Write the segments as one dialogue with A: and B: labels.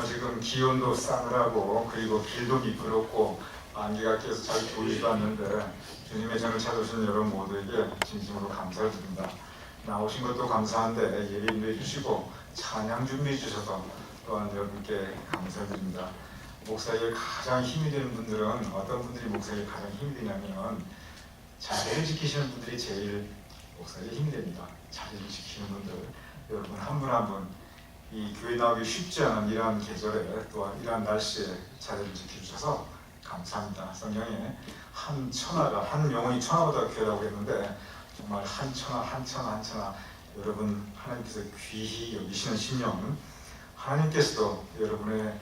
A: 지금 기온도 싸늘하고 그리고 길도 미끄럽고 안개가 껴서 잘 보이지도 않는데 주님의 전을 찾아오신 여러분 모두에게 진심으로 감사를 드립니다. 나오신 것도 감사한데 예배 인도해 주시고 찬양 준비해 주셔서 또한 여러분께 감사드립니다. 목사에게 가장 힘이 되는 분들은 어떤 분들이 목사에게 가장 힘이 되냐면 자리를 지키시는 분들이 제일 목사에게 힘이 됩니다. 자리를 지키는 분들, 여러분 한 분 한 분 이 교회 나오기 쉽지 않은 이러한 계절에 또한 이러한 날씨에 자리를 지켜주셔서 감사합니다. 성경에 한 천하가 한 영혼이 천하보다 귀하다고 했는데 정말 한 천하 여러분 하나님께서 귀히 여기시는 심령, 하나님께서도 여러분의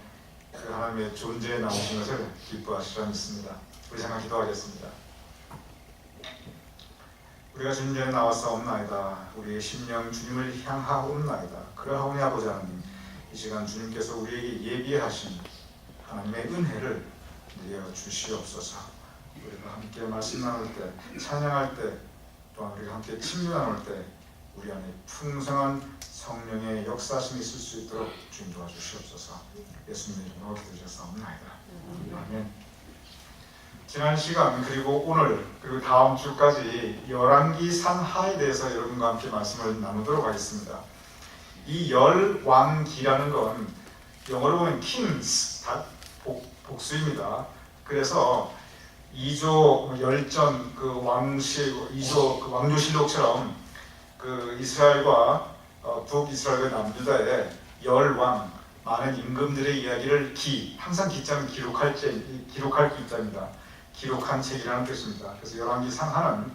A: 그 하나님의 존재에 나오신 것을 기뻐하시라 믿습니다. 우리 잠깐 기도하겠습니다. 우리가 주님 전에 나왔사옵나이다. 우리의 심령 주님을 향하옵나이다. 그러하오니 아버지 하나님, 이 시간 주님께서 우리에게 예비하신 하나님의 은혜를 누려 주시옵소서. 우리가 함께 말씀 나눌 때, 찬양할 때, 또한 우리가 함께 친구 나눌 때 우리 안에 풍성한 성령의 역사심이 있을 수 있도록 주님 도와주시옵소서. 예수님의 이름으로 기도드렸사옵나이다. 아멘. 지난 시간 그리고 오늘 그리고 다음 주까지 열왕기 상하에 대해서 여러분과 함께 말씀을 나누도록 하겠습니다. 이 열왕기라는 건 영어로 보면 kings, 복수입니다. 그래서 2조 열전 그 왕조실록처럼 그 이스라엘과 북이스라엘과 남유다의 열왕 많은 임금들의 이야기를 항상 기자는 기록할 기자입니다. 기록한 책이라는 뜻입니다. 그래서 열왕기 상하는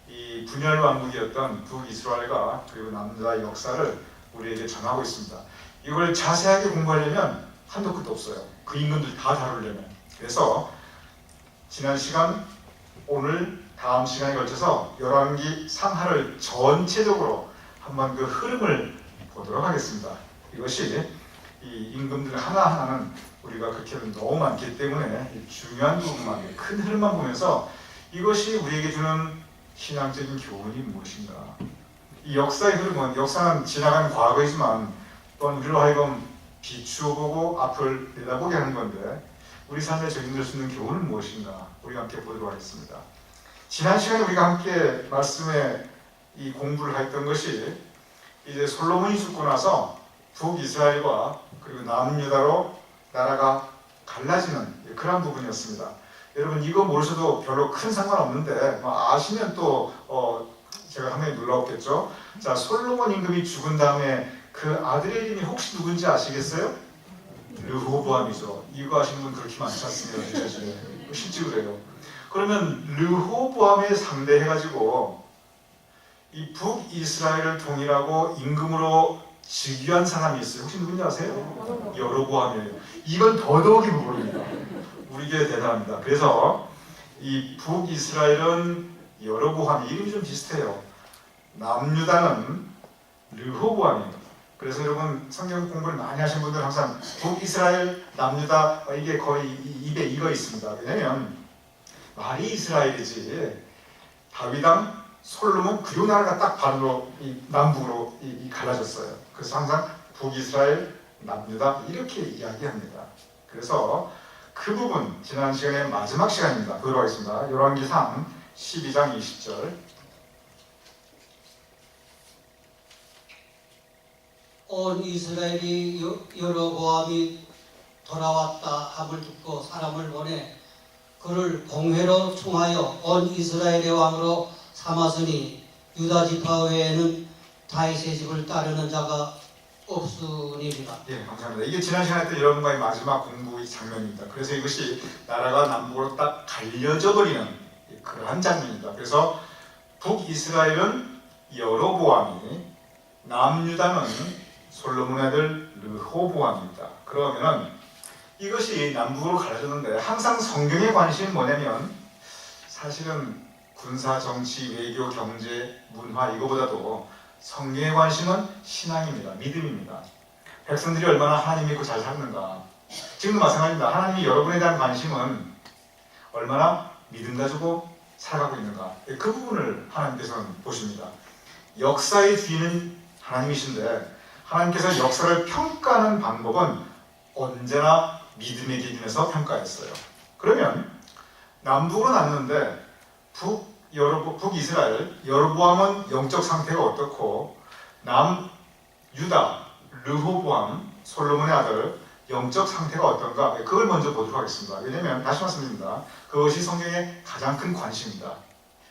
A: 이 분열 왕국이었던 북이스라엘과 그리고 남유다의 역사를 우리에게 전하고 있습니다. 이걸 자세하게 공부하려면 한도 끝도 없어요. 그 임금들 다 다루려면. 그래서 지난 시간, 오늘, 다음 시간에 걸쳐서 열왕기 상하를 전체적으로 한번 그 흐름을 보도록 하겠습니다. 이것이 이 임금들 하나하나는 우리가 그렇게 너무 많기 때문에 중요한 부분만, 큰 흐름만 보면서 이것이 우리에게 주는 신앙적인 교훈이 무엇인가. 이 역사의 흐름은, 역사는 지나간 과거이지만 또한 우리로 하여금 비추어보고 앞을 내다보게 하는 건데 우리 삶에 적용될 수 있는 교훈은 무엇인가 우리가 함께 보도록 하겠습니다. 지난 시간에 우리가 함께 말씀에 이 공부를 했던 것이 이제 솔로몬이 죽고 나서 북이스라엘과 그리고 남유다로 나라가 갈라지는 그런 부분이었습니다. 여러분 이거 모르셔도 별로 큰 상관없는데 아시면 또 제가 상당히 놀라웠겠죠. 자, 솔로몬 임금이 죽은 다음에 그 아들의 이름이 혹시 누군지 아시겠어요? 르호보암이죠. 이거 아시는 분 그렇게 많지 않습니다. 실제 그래요. 그러면 르호보암에 상대해가지고 이 북이스라엘을 통일하고 임금으로 즉위한 사람이 있어요. 혹시 누군지 아세요? 여로보암이에요. 이건 더더욱이 모릅니다. 우리에게 대단합니다. 그래서 이 북이스라엘은 여로보암, 이름이 좀 비슷해요. 남유다는 르호보암입니다. 그래서 여러분 성경 공부를 많이 하신 분들 항상 북이스라엘, 남유다 이게 거의 입에 익어 있습니다. 왜냐면 말이 이스라엘이지 다윗왕, 솔로몬 그리고 나라가 딱 반으로 남북으로 갈라졌어요. 그래서 항상 북이스라엘, 남유다 이렇게 이야기합니다. 그래서 그 부분 지난 시간에 마지막 시간입니다. 보도록 하겠습니다. 열왕기상 12장 20절.
B: 온 이스라엘이 여로보암이 돌아왔다 함을 듣고 사람을 보내 그를 공회로 총하여 온 이스라엘의 왕으로 삼았으니 유다 지파 외에는 다윗의 집을 따르는 자가 없으니라.
A: 예, 감사합니다. 이게 지난 시간에 때 여러분과의 마지막 공부의 장면입니다. 그래서 이것이 나라가 남북으로 딱 갈려져 버리는 그러한 장면입니다. 그래서 북이스라엘은 여로보암이, 남유다는 솔로몬의 아들 르호보암입니다. 그러면은 이것이 남북으로 갈라졌는데 항상 성경의 관심은 뭐냐면 사실은 군사, 정치, 외교, 경제, 문화 이거보다도 성경의 관심은 신앙입니다. 믿음입니다. 백성들이 얼마나 하나님 믿고 잘 사는가. 지금도 마찬가지입니다. 하나님이 여러분에 대한 관심은 얼마나 믿음 가지고 살아가고 있는가. 그 부분을 하나님께서는 보십니다. 역사의 주인은 하나님이신데 하나님께서 역사를 평가하는 방법은 언제나 믿음의 기준에서 평가했어요. 그러면 남북으로 나누는데 북이스라엘 여로보암은 영적 상태가 어떻고 남유다 르호보암 솔로몬의 아들 영적 상태가 어떤가, 그걸 먼저 보도록 하겠습니다. 왜냐하면 다시 말씀드립니다. 그것이 성경의 가장 큰 관심입니다.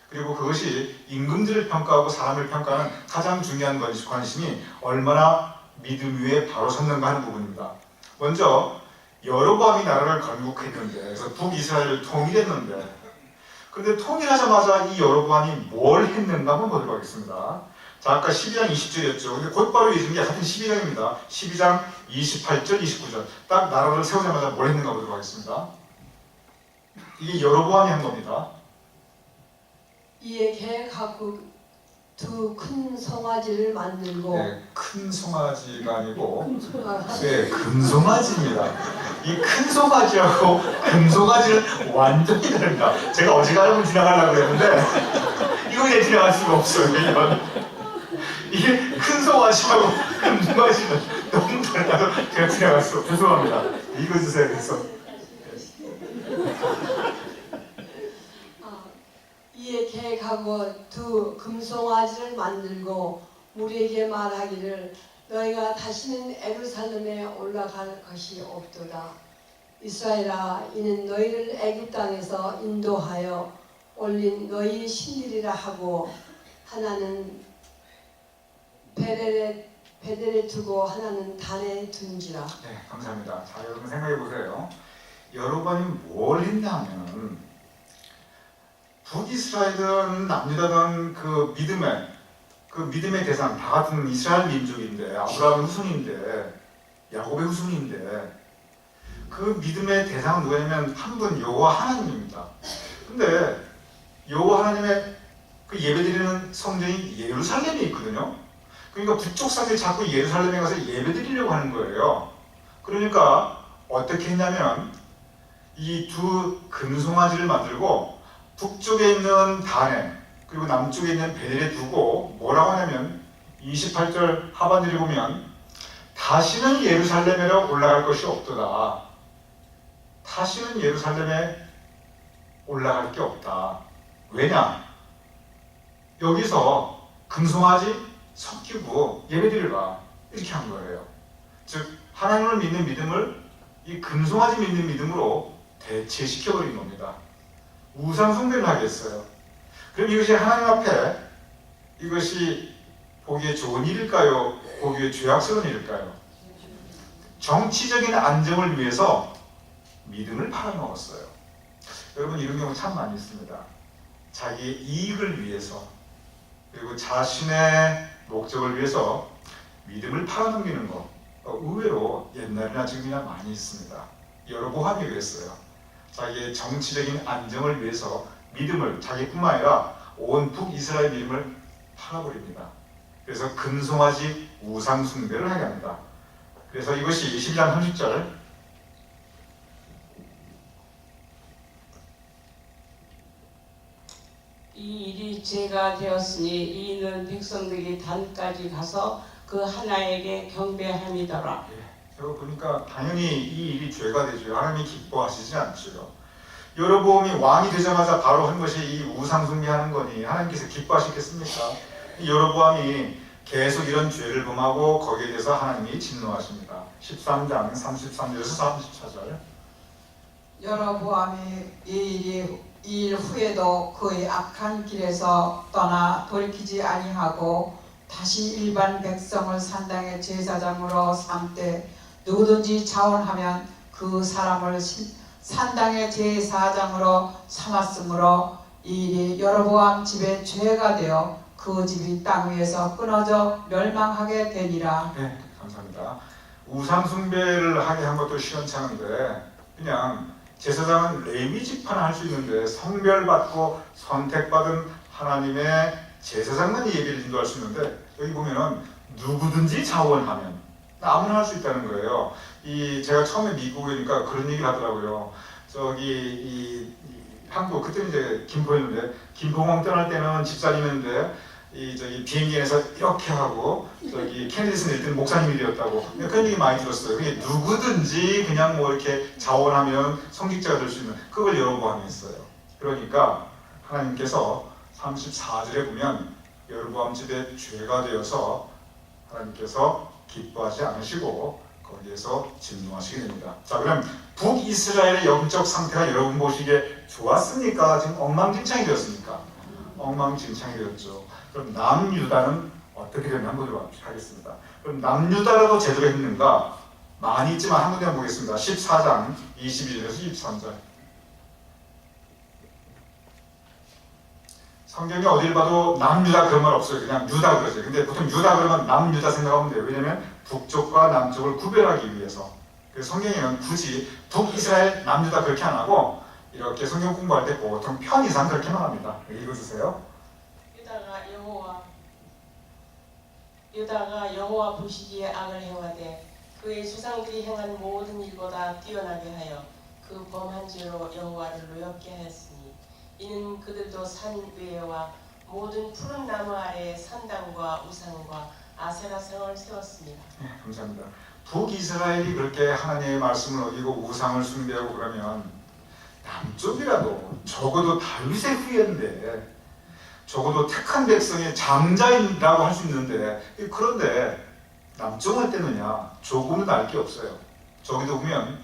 A: 그리고 그것이 임금들을 평가하고 사람을 평가하는 가장 중요한 관심이 얼마나 믿음 위에 바로 섰는가 하는 부분입니다. 먼저 여로보암이 나라를 건국했는데, 그래서 북이스라엘을 통일했는데, 그런데 통일하자마자 이 여로보암이 뭘 했는가 한번 보도록 하겠습니다. 자, 아까 12장 20절이었죠. 근데 곧바로 이어진 게 하여튼 12장입니다. 12장 28절, 29절. 딱 나라를 세우자마자 뭘 했는가 보도록 하겠습니다. 이게 여로보암이 한 겁니다.
C: 이에 계획하고 두 큰 송아지를 만들고
A: 네, 큰 송아지가 아니고
C: 송아지.
A: 네, 금송아지입니다. 이 큰 송아지하고 금송아지는 완전히 다릅니다. 제가 어지간하면 지나가려고 했는데 이거 그냥 지나갈 수가 없어요. 왜냐면 이게 큰 송아지하고 금송아지는 너무 달라서 제가 지나갈 수 없어요. 죄송합니다. 읽어주세요. 그래서
C: 이에 계획하고 두 금송아지를 만들고 무리에게 말하기를 너희가 다시는 예루살렘에 올라갈 것이 없도다. 이스라엘아, 이는 너희를 애굽 땅에서 인도하여 올린 너희 신들이라 하고 하나는 베델에 두고 하나는 단에 둔지라.
A: 네, 감사합니다. 자, 여러분 생각해 보세요. 여로보암이 뭘 했냐 하면 북이스라엘은 남유다든 그 믿음의 대상 다 같은 이스라엘 민족인데, 아브라함의 후손인데, 야곱의 후손인데, 그 믿음의 대상은 누구냐면 한 분 여호와 하나님입니다. 근데 여호와 하나님의 그 예배드리는 성전이 예루살렘에 있거든요. 그러니까 북쪽 사람들이 자꾸 예루살렘에 가서 예배드리려고 하는 거예요. 그러니까 어떻게 했냐면 이 두 금송아지를 만들고 북쪽에 있는 단에 그리고 남쪽에 있는 베델에 두고 뭐라고 하냐면 28절 하반절에 보면 다시는 예루살렘으로 올라갈 것이 없도다. 다시는 예루살렘에 올라갈 게 없다. 왜냐? 여기서 금송아지 섞이고 예배드리라 이렇게 한 거예요. 즉 하나님을 믿는 믿음을 이 금송아지 믿는 믿음으로 대체시켜버린 겁니다. 우상 숭배를 하겠어요. 그럼 이것이 하나님 앞에 이것이 보기에 좋은 일일까요? 보기에 죄악스러운 일일까요? 정치적인 안정을 위해서 믿음을 팔아먹었어요. 여러분 이런 경우 참 많이 있습니다. 자기의 이익을 위해서 그리고 자신의 목적을 위해서 믿음을 팔아넘기는 거 의외로 옛날이나 지금이나 많이 있습니다. 여로보암이 그랬어요. 자기의 정치적인 안정을 위해서 믿음을 자기뿐만 아니라 온 북이스라엘 믿음을 팔아버립니다. 그래서 금송아지 우상 숭배를 하게 합니다. 그래서 이것이 12장 30절
D: 이 일이 죄가 되었으니 이는 백성들이 단까지 가서 그 하나에게 경배함이더라.
A: 여러분 보니까 당연히 이 일이 죄가 되죠. 하나님이 기뻐하시지 않죠. 여로보암이 왕이 되자마자 바로 한 것이 이 우상 숭배하는 거니 하나님께서 기뻐하시겠습니까? 여로보암이 계속 이런 죄를 범하고 거기에 대해서 하나님이 진노하십니다. 13장 33절에서 34절
E: 여로보암이 이 일 후에도 그의 악한 길에서 떠나 돌이키지 아니하고 다시 일반 백성을 산당의 제사장으로 삼되 누구든지 자원하면 그 사람을 산당의 제사장으로 삼았으므로 이 일이 여로보암 집의 죄가 되어 그 집이 땅 위에서 끊어져 멸망하게 되니라.
A: 네, 감사합니다. 우상 숭배를 하게 한 것도 시원찮은데 그냥 제사장은 레위 지파는 할 수 있는데 성별받고 선택받은 하나님의 제사장만 예배를 인도할 수 있는데 여기 보면은 누구든지 자원하면 아무나 할 수 있다는 거예요. 제가 처음에 미국에 오니까 그런 얘기를 하더라고요. 저기 한국 그때 이제 김포였는데 김포공항 떠날 때는 집사님인데 저기 비행기에서 이렇게 하고 저기 케네디 내릴 때는 목사님이 되었다고 그런 얘기 많이 들었어요. 그게 누구든지 그냥 뭐 이렇게 자원하면 성직자가 될 수 있는 그걸 여로보암이 했어요. 그러니까 하나님께서 34절에 보면 여로보암 집에 죄가 되어서 하나님께서 기뻐하지 않으시고 거기에서 진노하시게 됩니다. 자, 그럼 북이스라엘의 영적 상태가 여러분 보시기에 좋았습니까? 지금 엉망진창이 되었습니까? 엉망진창이 되었죠. 그럼 남유다는 어떻게 되나 한번 보도록 하겠습니다. 그럼 남유다라도 제대로 했는가? 많이 있지만 한 군데 보겠습니다. 14장 22절에서 23절. 성경에 어딜 봐도 남유다 그런 말 없어요. 그냥 유다 그러죠. 근데 보통 유다 그러면 남유다 생각하면 돼요. 왜냐면 북쪽과 남쪽을 구별하기 위해서. 그래서 성경에는 굳이 북이스라엘, 남유다 그렇게 안 하고 이렇게 성경 공부할 때 보통 편 이상 그렇게만 합니다. 읽어주세요.
F: 유다가 여호와 보시기에 악을 행하되 그의 조상들이 행한 모든 일보다 뛰어나게 하여 그 범한 죄로 여호와를 노엽게 하였으니 이는 그들도 산 외에와 모든 푸른 나무 아래에 산당과 우상과 아세라상을 세웠습니다.
A: 네, 감사합니다. 북이스라엘이 그렇게 하나님의 말씀을 어기고 우상을 숭배하고 그러면 남쪽이라도 적어도 다윗의 후예인데 적어도 택한 백성의 장자인이라고 할 수 있는데 그런데 남쪽을 떼느냐? 조금은 알 게 없어요. 저기도 보면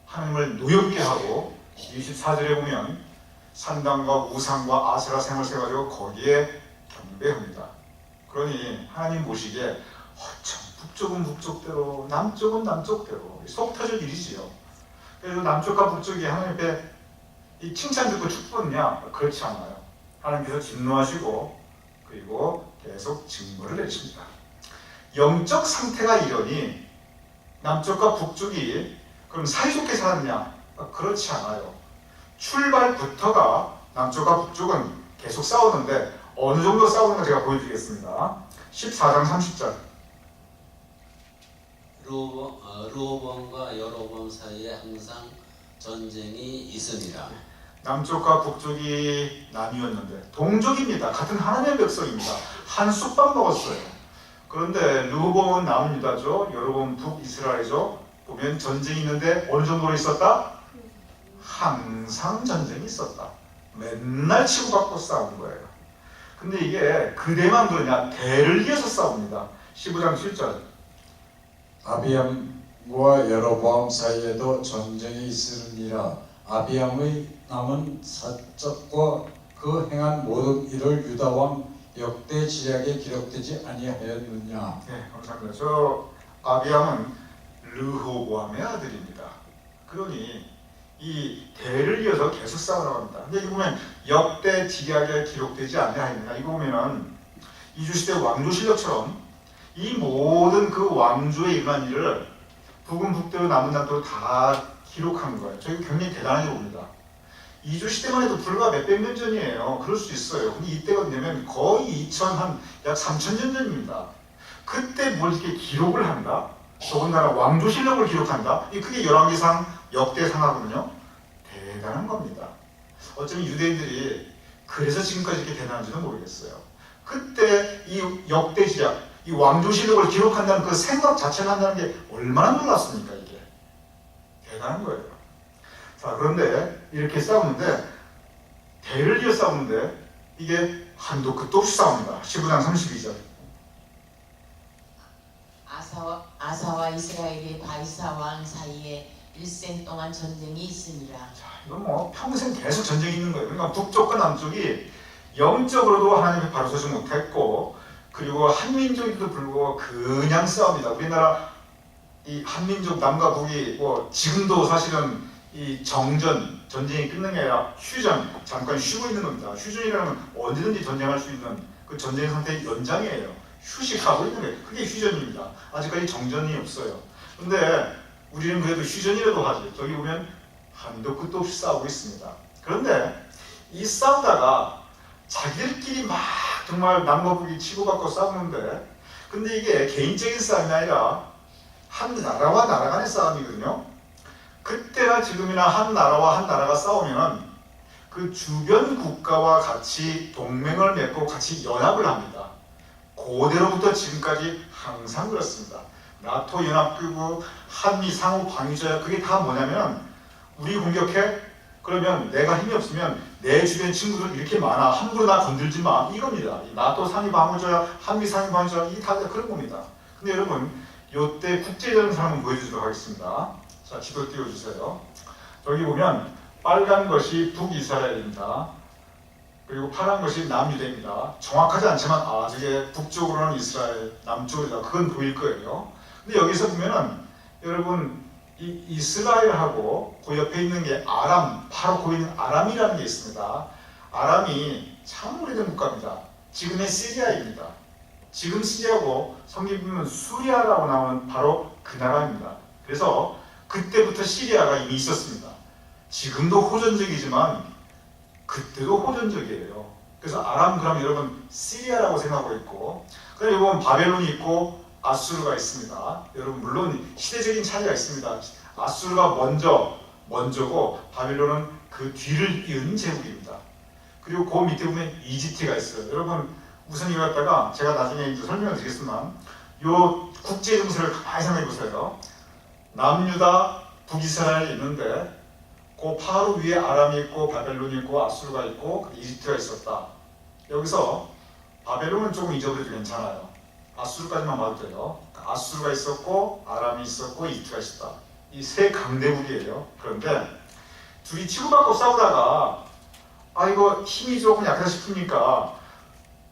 A: 하나님을 노엽게 하고 24절에 보면 산당과 우상과 아세라 생을 세가지고 거기에 경배합니다. 그러니 하나님 보시기에 어쩜 북쪽은 북쪽대로 남쪽은 남쪽대로 속 터질 일이지요. 그래서 남쪽과 북쪽이 하나님 앞에 이 칭찬 듣고 축복하느냐? 그렇지 않아요. 하나님께서 진노하시고 그리고 계속 징벌을 내리십니다. 영적 상태가 이러니 남쪽과 북쪽이 그럼 사이좋게 살았냐? 그렇지 않아요. 출발부터가 남쪽과 북쪽은 계속 싸우는데 어느 정도 싸우는가 제가 보여드리겠습니다. 14장 30절.
G: 르호보암과 여로보암 사이에 항상 전쟁이 있으니라.
A: 남쪽과 북쪽이 나뉘었는데 동족입니다. 같은 하나님의 백성입니다. 한 쑥밥 먹었어요. 그런데 르호보암은 남유다죠. 여로보암은 북이스라엘이죠. 보면 전쟁이 있는데 어느 정도로 있었다? 항상 전쟁이 있었다. 맨날 치고받고 싸운 거예요. 근데 이게 그대만 그러냐? 대를 이어서 싸웁니다. 15장 7절.
H: 아비암과 여로보암 사이에도 전쟁이 있으니라. 아비암의 남은 사적과 그 행한 모든 일을 유다 왕 역대 지략에 기록되지 아니하였느냐.
A: 네, 감사합니다. 저 아비암은 르호보암의 아들입니다. 그러니 이 대를 이어서 계속 싸워나갑니다. 근데 이거 보면 역대 지략에 기록되지 아니하였느냐. 이거 보면은 이주시대 왕조실록처럼 이 모든 그 왕조의 일어난 일을 북은 북대로 남은 남대로 다 기록한 거예요. 저희가 굉장히 대단하게 봅니다. 이주시대만 해도 불과 몇백 년 전이에요. 그럴 수 있어요. 근데 이때가 뭐냐면 거의 약 3000년 전입니다. 그때 뭘 이렇게 기록을 한다? 더군다나 왕조실록을 기록한다? 그게 열왕기상 역대상하거든요. 대단한 겁니다. 어쩌면 유대인들이 그래서 지금까지 이렇게 대단한지는 모르겠어요. 그때 이 역대지략, 이 왕조실록을 기록한다는 그 생각 자체를 한다는 게 얼마나 놀랐습니까, 이게. 대단한 거예요. 자, 그런데 이렇게 싸우는데, 대를 이어 싸우는데, 이게 한도 끝도 없이 싸웁니다. 15장 32절.
F: 아사와 이스라엘의 바이사 왕 사이에 일생 동안 전쟁이 있으니라.
A: 자, 이건 뭐 평생 계속 전쟁이 있는 거예요. 그러니까 북쪽과 남쪽이 영적으로도 하나님의 바로 서지 못했고, 그리고 한민족에도 불구하고 그냥 싸웁니다. 우리나라 이 한민족 남과 북이 뭐 지금도 사실은 이 전쟁이 끝난 게 아니라 휴전, 잠깐 쉬고 있는 겁니다. 휴전이라는 건 언제든지 전쟁할 수 있는 그 전쟁 상태의 연장이에요. 휴식하고 있는 거예요. 그게 휴전입니다. 아직까지 정전이 없어요. 근데 우리는 그래도 휴전이라도 하지. 저기 보면 한도 끝도 없이 싸우고 있습니다. 그런데 이 싸우다가 자기들끼리 막 정말 남과 북이 치고받고 싸우는데, 근데 이게 개인적인 싸움이 아니라 한 나라와 나라 간의 싸움이거든요. 그때나 지금이나 한 나라와 한 나라가 싸우면 그 주변 국가와 같이 동맹을 맺고 같이 연합을 합니다. 고대로부터 지금까지 항상 그렇습니다. 나토 연합기구, 한미 상호 방위조약, 그게 다 뭐냐면 우리 공격해? 그러면 내가 힘이 없으면 내 주변 친구들 이렇게 많아, 함부로 나 건들지 마, 이겁니다. 이 나토 상위 방위조약, 한미 상위 방위조약, 이게 다 그런 겁니다. 근데 여러분, 요때 국제적인 상황을 보여주도록 하겠습니다. 자, 지도 띄워주세요. 여기 보면 빨간 것이 북이스라엘입니다. 그리고 파란 것이 남유대입니다. 정확하지 않지만 저게 북쪽으로는 이스라엘, 남쪽이다. 그건 보일 거예요. 근데 여기서 보면은 여러분 이 이스라엘하고 그 옆에 있는 게 아람, 바로 그 있는 아람이라는 게 있습니다. 아람이 참 오래된 국가입니다. 지금의 시리아입니다. 지금 시리아고 성경 보면 수리아라고 나오는 바로 그 나라입니다. 그래서 그때부터 시리아가 이미 있었습니다. 지금도 호전적이지만 그때도 호전적이에요. 그래서 아람, 그럼 여러분 시리아라고 생각하고 있고, 그다음에 여러분 바벨론이 있고 아수르가 있습니다. 여러분 물론 시대적인 차이가 있습니다. 아수르가 먼저고 바벨론은 그 뒤를 이은 제국입니다. 그리고 그 밑에 보면 이집트가 있어요. 여러분 우선 이거 갖다가 제가 나중에 이제 설명을 드리겠지만 요 국제 정세를 가만히 생각해 보세요. 남유다, 북이스라엘이 있는데 그 바로 위에 아람이 있고 바벨론이 있고 아수르가 있고 이집트가 있었다. 여기서 바벨론은 조금 잊어버려도 괜찮아요. 아수르까지만 봐도 돼요. 아수르가 있었고 아람이 있었고 이집트가 있었다. 이 세 강대국이에요. 그런데 둘이 치고받고 싸우다가 이거 힘이 조금 약하다 싶으니까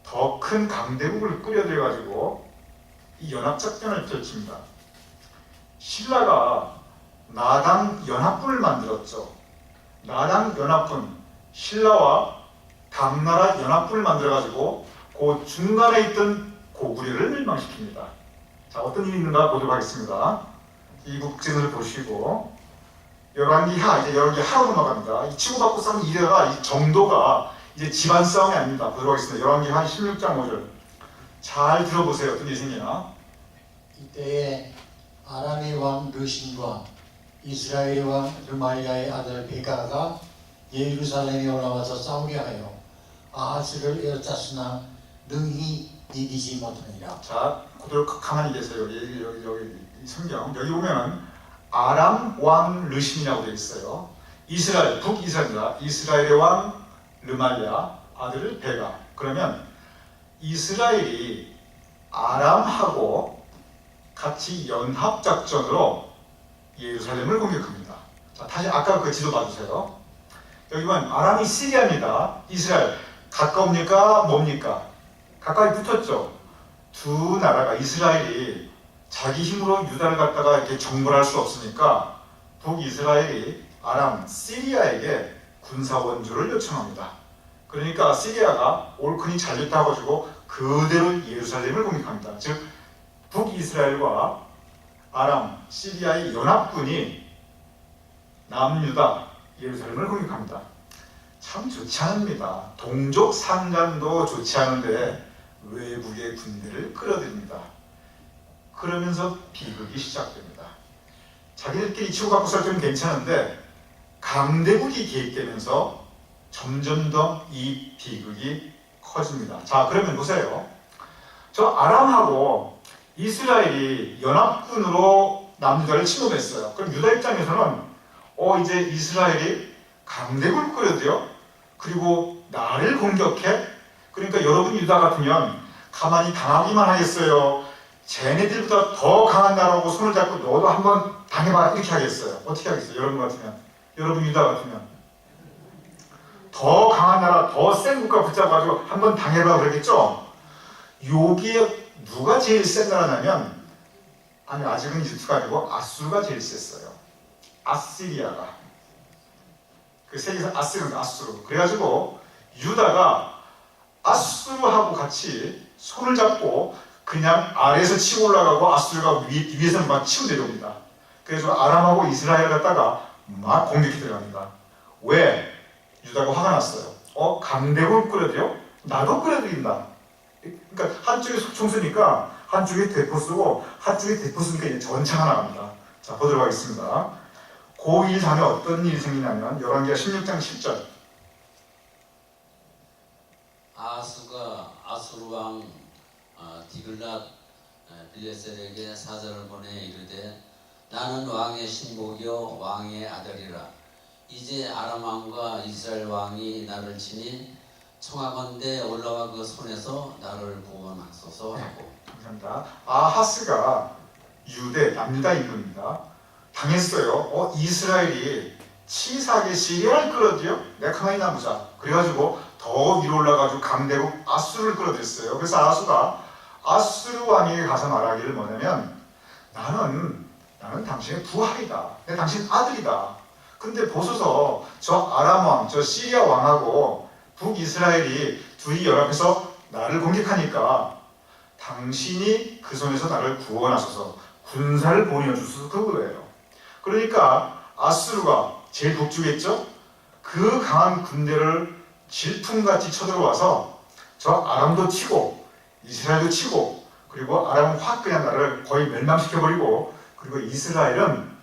A: 더 큰 강대국을 꾸려들여가지고 이 연합작전을 펼칩니다. 신라가 나당 연합군을 만들었죠. 나당 연합군, 신라와 당나라 연합군을 만들어가지고 그 중간에 있던 고구려를 멸망시킵니다. 자, 어떤 일이 있는가 보도록 하겠습니다. 이 국진을 보시고 열왕기하, 이제 열왕기하로 넘어갑니다. 이 치고받고 싸우는 이래가 이 정도가 이제 집안 싸움이 아닙니다. 보도록 하겠습니다. 열왕기하 16장 5절. 잘 들어보세요. 어떤 일이 생기나?
I: 이때에 아람의 왕 르신과 이스라엘의 왕 르말리아의 아들 베가가 예루살렘에 올라와서 싸우려 하여 아하스를 에워쌌으나 능히 이기지 못하니라.
A: 자, 그대로 가만히 계세요. 여기 이 성경 여기 보면 아람 왕 르신이라고 되어 있어요. 이스라엘, 북이스라엘입니다. 이스라엘의 왕 르말리아, 아들 베가. 그러면 이스라엘이 아람하고 같이 연합작전으로 예루살렘을 공격합니다. 자, 다시 아까 그 지도 봐주세요. 여기 보면 아람이 시리아입니다. 이스라엘 가까웁니까? 뭡니까? 가까이 붙었죠. 두 나라가 이스라엘이 자기 힘으로 유다를 갖다가 이렇게 정벌할 수 없으니까 북이스라엘이 아람 시리아에게 군사 원조를 요청합니다. 그러니까 시리아가 올크니 잘렸다 가지고 그대로 예루살렘을 공격합니다. 즉 북이스라엘과 아람, 시리아의 연합군이 남유다, 예루살렘을 공격합니다. 참 좋지 않습니다. 동족 상간도 좋지 않은데 외국의 군대를 끌어들입니다. 그러면서 비극이 시작됩니다. 자기들끼리 치고받고 살 때는 괜찮은데 강대국이 개입되면서 점점 더 이 비극이 커집니다. 자, 그러면 보세요. 저 아람하고 이스라엘이 연합군으로 남유다를 침범했어요. 그럼 유다 입장에서는 이제 이스라엘이 강대국을 꾸려들여 그리고 나를 공격해? 그러니까 여러분 유다 같으면 가만히 당하기만 하겠어요? 쟤네들보다 더 강한 나라하고 손을 잡고 너도 한번 당해봐 이렇게 하겠어요? 어떻게 하겠어요? 여러분 같으면, 여러분 유다 같으면 더 강한 나라, 더 센 국가 붙잡아가지고 한번 당해봐 그러겠죠? 여기에 누가 제일 센 나라냐면 아직은 이집트가 아니고 아수르가 제일 셌어요. 아시리아가. 그 세계에서 아수르. 그래가지고 유다가 아수르하고 같이 손을 잡고 그냥 아래에서 치고 올라가고 아수르가 위에서 막 치고 내려옵니다. 그래서 아람하고 이스라엘 갖다가 막 공격이 들어갑니다. 왜? 유다가 화가 났어요. 강대국을 끌어들여? 나도 끌어들인다. 그러니까 한쪽에 소총 쏘니까 한쪽에 대포 쏘고 한쪽에 대포 쏘니까 이제 전차가 나갑니다. 자, 보도록 하겠습니다. 그1 다음에 어떤 일이 생기냐면 열왕기하 16장 10절.
G: 아하스가 아수르 왕 디글랏 빌레셀에게 사절을 보내 이르되 나는 왕의 신복이요 왕의 아들이라. 이제 아람 왕과 이스라엘 왕이 나를 치니 청하건대 올라와 그 손에서 나를 구원하소서 하고.
A: 감사합니다. 아하스가 유대 남유다 임금입니다. 당했어요. 이스라엘이 치사하게 시리아를 끌어들여 메카마이 나무자. 그래가지고 더 위로 올라가지고 강대국 아수르를 끌어들였어요. 그래서 아하스가 아수르 왕에게 가서 말하기를 뭐냐면 나는 당신의 부하이다. 내 당신 아들이다. 근데 보소서 저 아람 왕, 저 시리아 왕하고 북이스라엘이 둘이 연합해서 나를 공격하니까 당신이 그 손에서 나를 구원하소서 군사를 보내주소서 그거예요. 그러니까 아수르가 제일 북쪽이겠죠? 그 강한 군대를 질풍같이 쳐들어와서 저 아람도 치고 이스라엘도 치고 그리고 아람은 확 그냥 나를 거의 멸망시켜버리고 그리고 이스라엘은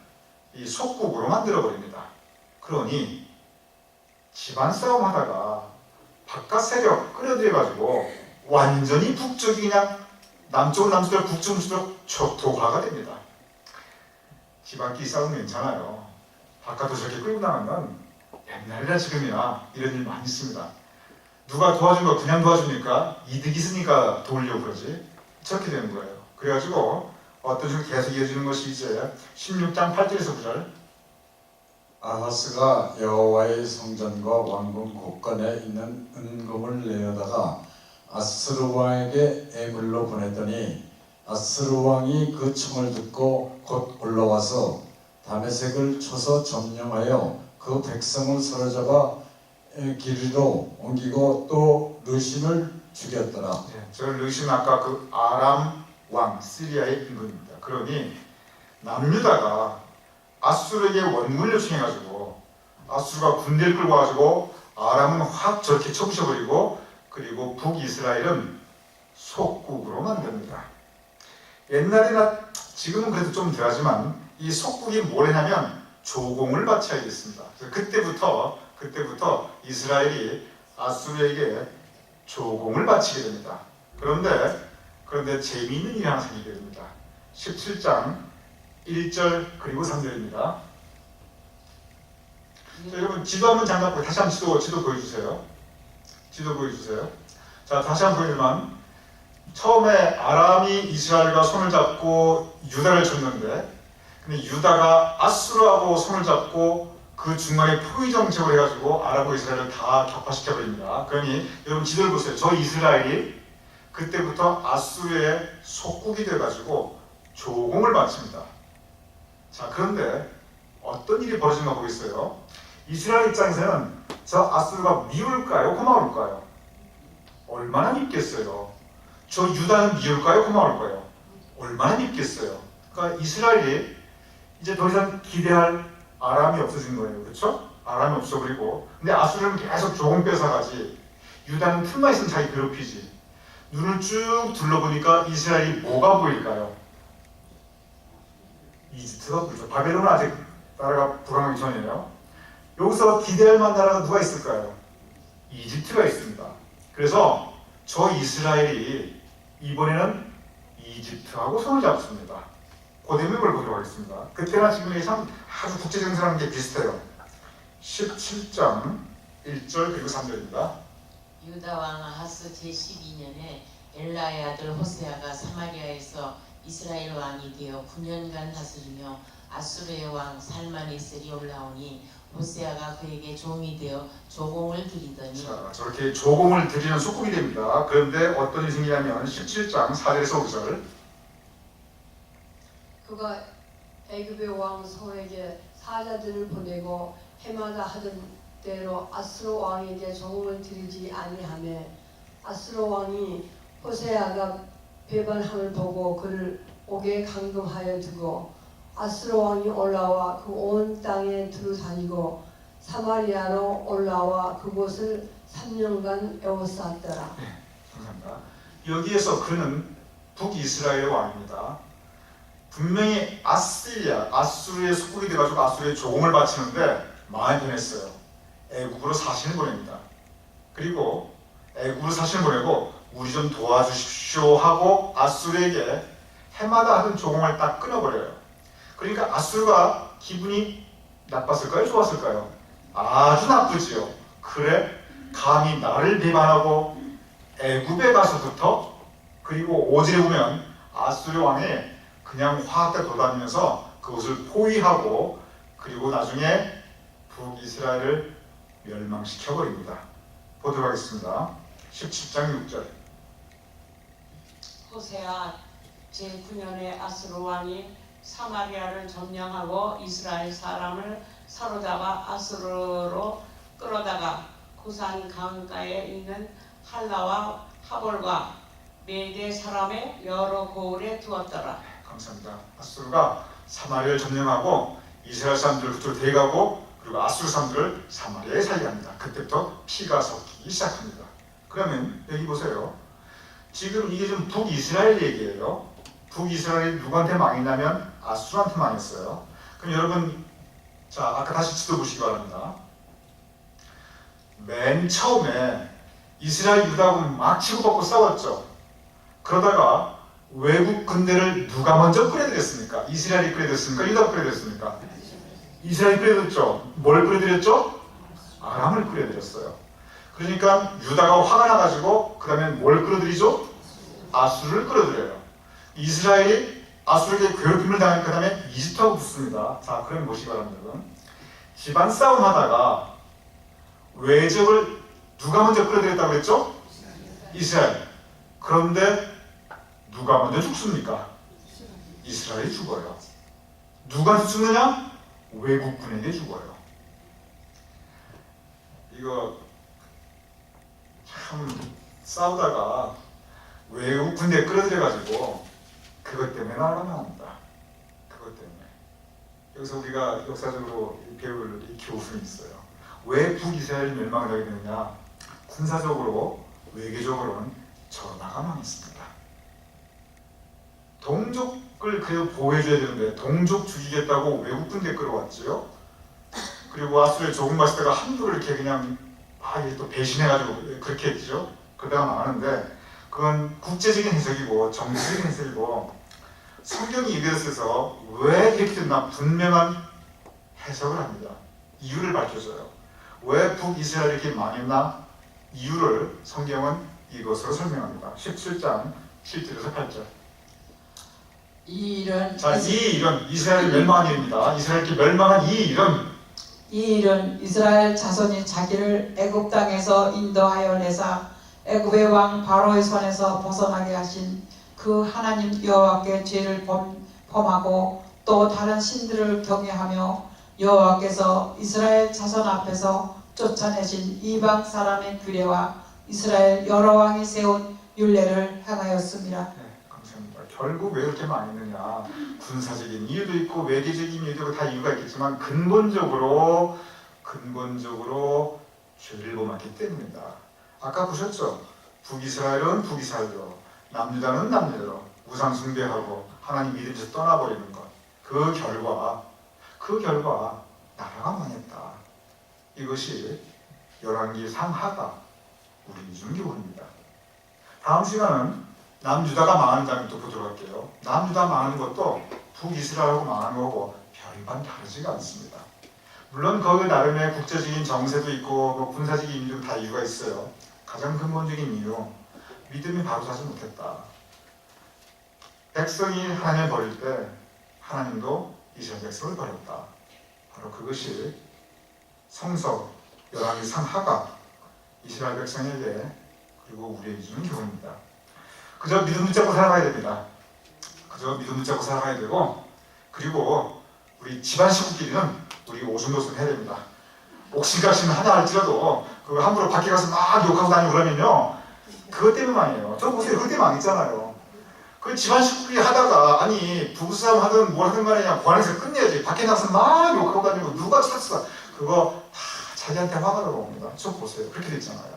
A: 이 속국으로 만들어버립니다. 그러니 집안 싸움 하다가 바깥 세력 끌어들여가지고 완전히 북쪽이 그냥 남쪽은 남쪽대로 북쪽은 북쪽대로 초토화가 됩니다. 집안끼리 싸우면 괜찮아요. 바깥으로 저렇게 끌고 나가면 옛날이나 지금이나 이런 일 많이 있습니다. 누가 도와준 거 그냥 도와주니까 이득 있으니까 도우려고 그러지. 저렇게 되는 거예요. 그래가지고 어떤 식으로 계속 이어지는 것이 이제 16장 8절에서 9절.
H: 아하스가 여호와의 성전과 왕궁 곳간에 있는 은금을 내어다가 아스르 왕에게 애물로 보냈더니 아스르 왕이 그 청을 듣고 곧 올라와서 다메섹을 쳐서 점령하여 그 백성을 사로잡아 기리로 옮기고 또 르신을 죽였더라.
A: 네, 저 르신 아까 그 아람 왕 시리아의 임금입니다. 그러니 남유다가 아수르에게 원군을 요청해가지고 아수르가 군대를 끌고 와가지고 아람은 확 저렇게 쳐부셔버리고 그리고 북이스라엘은 속국으로 만듭니다. 옛날에나 지금은 그래도 좀 덜하지만 이 속국이 뭘 했냐면 조공을 바쳐야겠습니다. 그래서 그때부터 이스라엘이 아수르에게 조공을 바치게 됩니다. 그런데 재미있는 일이 하나 생기게 됩니다. 17장 1절 그리고 3절입니다. 여러분 지도 한번 잠깐 보고 다시 한번 지도 보여주세요. 지도 보여주세요. 자 다시 한번 보여주면 처음에 아람이 이스라엘과 손을 잡고 유다를 쳤는데 근데 유다가 아수르하고 손을 잡고 그 중간에 포위 정책을 해가지고 아람과 이스라엘을 다 격파시켜버립니다. 그러니 여러분 지도를 보세요. 저 이스라엘이 그때부터 아수르의 속국이 돼가지고 조공을 바칩니다. 자 그런데 어떤 일이 벌어진가 보겠어요. 이스라엘 입장에서는 저 아수르가 미울까요? 고마울까요? 얼마나 밉겠어요. 저 유다는 미울까요? 고마울까요? 얼마나 밉겠어요. 그러니까 이스라엘이 이제 더 이상 기대할 아람이 없어진 거예요. 그렇죠? 아람이 없어버리고 근데 아수르는 계속 조공 뺏어가지 유다는 틈만 있으면 자기 괴롭히지. 눈을 쭉 둘러보니까 이스라엘이 뭐가 보일까요? 이집트가 보이죠. 바벨론은 아직 나라가 불황하기 전이에요. 여기서 기대할 만한 나라가 누가 있을까요? 이집트가 있습니다. 그래서 저 이스라엘이 이번에는 이집트하고 손을 잡습니다. 그 대목을 보도록 하겠습니다. 그때나 지금이 참 아주 국제적인 사람인 게 비슷해요. 17장 1절 그리고 3절입니다.
J: 유다 왕 아하스 제12년에 엘라의 아들 호세아가 사마리아에서 이스라엘 왕이 되어 9년간 다스리며 아수르의 왕 살마네셀이 올라오니 호세아가 그에게 종이 되어 조공을 드리더니
A: 자, 저렇게 조공을 드리는 속국이 됩니다. 그런데 어떤 일이 생기냐면 17장 4절에서 5절.
C: 그가 애굽의 왕 서에게 사자들을 보내고 해마다 하던 대로 아수르 왕에게 조공을 드리지 아니하며 아수르 왕이 호세아가 배반함을 보고 그를 옥에 감금하여 두고 아수르 왕이 올라와 그 온 땅에 두루다니고 사마리아로 올라와 그곳을 3년간 에워쌌더라.
A: 네, 감사합니다. 여기에서 그는 북이스라엘 왕입니다. 분명히 아수르의 속국이 돼가지고 아수르의 조공을 바치는데 많이 변했어요. 애국으로 사신을 보냅니다. 그리고 애국으로 사신을 보내고 우리 좀 도와주십시오 하고 아수르에게 해마다 하던 조공을 딱 끊어버려요. 그러니까 아수르가 기분이 나빴을까요? 좋았을까요? 아주 나쁘지요. 그래? 감히 나를 배반하고 애굽에 가서부터, 그리고 5절에 보면 아수르 왕이 그냥 화학대 돌아다니면서 그것을 포위하고 그리고 나중에 북이스라엘을 멸망시켜버립니다. 보도록 하겠습니다. 17장 6절.
D: 호세아 제9년에 아수르 왕이 사마리아를 점령하고 이스라엘 사람을 사로잡아 아수르로 끌어다가 구산 강가에 있는 할라와 하볼과 메대 사람의 여러 고을에 두었더라.
A: 감사합니다. 아수르가 사마리아를 점령하고 이스라엘 사람들을 그쪽으로 데려가고 그리고 아수르 사람들을 사마리아에 살게 합니다. 그때부터 피가 섞이기 시작합니다. 그러면 여기 보세요. 지금 이게 좀 북이스라엘 얘기예요. 북이스라엘이 누구한테 망했냐면 아수르한테 망했어요. 그럼 여러분, 자 아까 다시 지도 보시기 바랍니다. 맨 처음에 이스라엘 유다하고 막 치고받고 싸웠죠. 그러다가 외국 군대를 누가 먼저 끌어들였습니까? 이스라엘이 끌어들였습니까? 유다가 끌어들였습니까? 이스라엘이 끌어들였죠. 뭘 끌어들였죠? 아람을 끌어들였어요. 그러니까 유다가 화가 나가지고 그 다음에 뭘 끌어들이죠? 아수르를 끌어들여요. 이스라엘이 아수르에게 괴롭힘을 당하니까 그 다음에 이집트하고 붙습니다. 자, 그럼 보시기 바랍니다. 집안 싸움 하다가 외적을 누가 먼저 끌어들였다고 했죠? 이스라엘. 그런데 누가 먼저 죽습니까? 이스라엘이 죽어요. 누가 죽느냐? 외국군에게 죽어요. 이거 참 싸우다가 외국 군대에 끌어들여가지고 그것 때문에 날아갑니다. 그것 때문에. 여기서 우리가 역사적으로 배울 이 교훈이 있어요. 왜 북이스라엘이 멸망을 하게 되느냐? 군사적으로, 외교적으로는 전하가 망했습니다. 동족을 그래도 보호해줘야 되는데 동족 죽이겠다고 외국 군대 끌어왔지요. 그리고 아수르에 조금 마시다가 함부로 이렇게 그냥 또 배신해가지고 그렇게 했죠. 그러다가 망하는데 그건 국제적인 해석이고 정치적인 해석이고 성경이 이대로 써서 왜 이렇게 됐나 분명한 해석을 합니다. 이유를 밝혀줘요. 왜 북이스라엘이 이렇게 망했나? 이유를 성경은 이것으로 설명합니다. 17장 7절에서 8절.
E: 이 일은
A: 자, 이 일은 이스라엘 멸망한 일입니다. 이스라엘이 멸망한 이 일은
E: 이스라엘 자손이 자기를 애굽 땅에서 인도하여 내사 애굽의 왕 바로의 손에서 벗어나게 하신 그 하나님 여호와께 죄를 범하고 또 다른 신들을 경외하며 여호와께서 이스라엘 자손 앞에서 쫓아내신 이방 사람의 규례와 이스라엘 여러 왕이 세운 율례를 행하였습니다.
A: 네, 감사합니다. 결국 왜 이렇게 망했느냐? 군사적인 이유도 있고 외교적인 이유도 있고 다 이유가 있겠지만 근본적으로 죄를 범했기 때문입니다. 아까 보셨죠? 북이스라엘은 북이스라엘로, 남유다는 남유다로 우상 숭배하고 하나님 믿음에서 떠나버리는 것. 그 결과 나라가 망했다. 이것이 열왕기 상하가 우리 준 교훈입니다. 다음 시간은 남유다가 망하는 장면 또 보도록 할게요. 남유다 망하는 것도 북이스라엘하고 망하는 거고 별반 다르지가 않습니다. 물론 거기 나름의 국제적인 정세도 있고 군사적인 이유도 다 이유가 있어요. 가장 근본적인 이유, 믿음이 바로 서지 못했다. 백성이 하나님을 버릴 때 하나님도 이스라엘 백성을 버렸다. 바로 그것이 성서 열왕기 상하가 이스라엘 백성에게 그리고 우리에게 주는 교훈입니다. 그저 믿음 붙잡고 살아가야 됩니다. 그저 믿음 붙잡고 살아가야 되고 그리고 우리 집안 식구끼리는 우리 오순도순 해야 됩니다. 옥신각신 하나 할지라도 그 함부로 밖에 가서 막 욕하고 다니고 그러면요 그것 때문만이에요. 저 보세요. 그것 때문 망했잖아요. 그 집안 식구끼리 하다가 아니 부부싸움 하든 뭘 하든 간에 그냥 관에서 끝내야지. 밖에 나가서 막 욕하고 다니고 누가 찼어. 그거 다 자기한테 화가 나옵니다. 저 보세요. 그렇게 됐잖아요.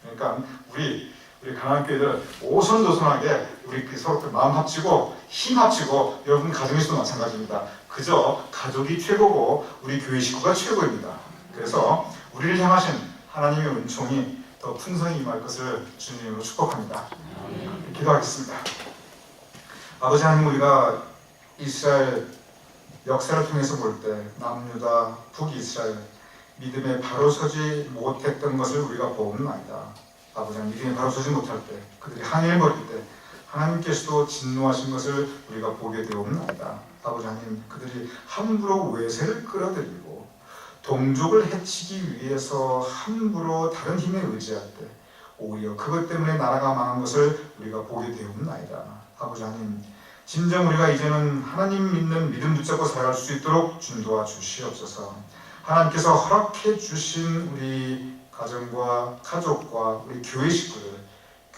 A: 그러니까 우리 강한교회들 오손도손하게 우리 서로 마음 합치고 힘 합치고 여러분 가정에서도 마찬가지입니다. 그저 가족이 최고고 우리 교회 식구가 최고입니다. 그래서 우리를 향하신 하나님의 은총이 더 풍성히 임할 것을 주님으로 축복합니다. 기도하겠습니다. 아버지 하나님, 우리가 이스라엘 역사를 통해서 볼 때 남유다, 북이스라엘 믿음에 바로 서지 못했던 것을 우리가 보옵나이다. 아버지 하나님, 믿음에 바로 서지 못할 때, 그들이 항해를 벌일 때 하나님께서도 진노하신 것을 우리가 보게 되옵나이다. 아버지 하나님, 그들이 함부로 외세를 끌어들이고 동족을 해치기 위해서 함부로 다른 힘에 의지할 때 오히려 그것 때문에 나라가 망한 것을 우리가 보게 되옵나이다. 아버지 하나님, 진정 우리가 이제는 하나님 믿는 믿음 붙잡고 살아갈 수 있도록 좀 도와주시옵소서. 하나님께서 허락해 주신 우리 가정과 가족과 우리 교회 식구들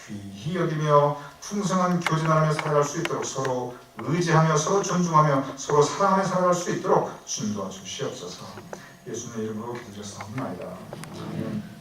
A: 귀히 여기며 풍성한 교제나누며 살아갈 수 있도록 서로 의지하며 서로 존중하며 서로 사랑하며 살아갈 수 있도록 좀 도와주시옵소서. 예수님의 이름으로 기도드렸사옵나이다. 아멘.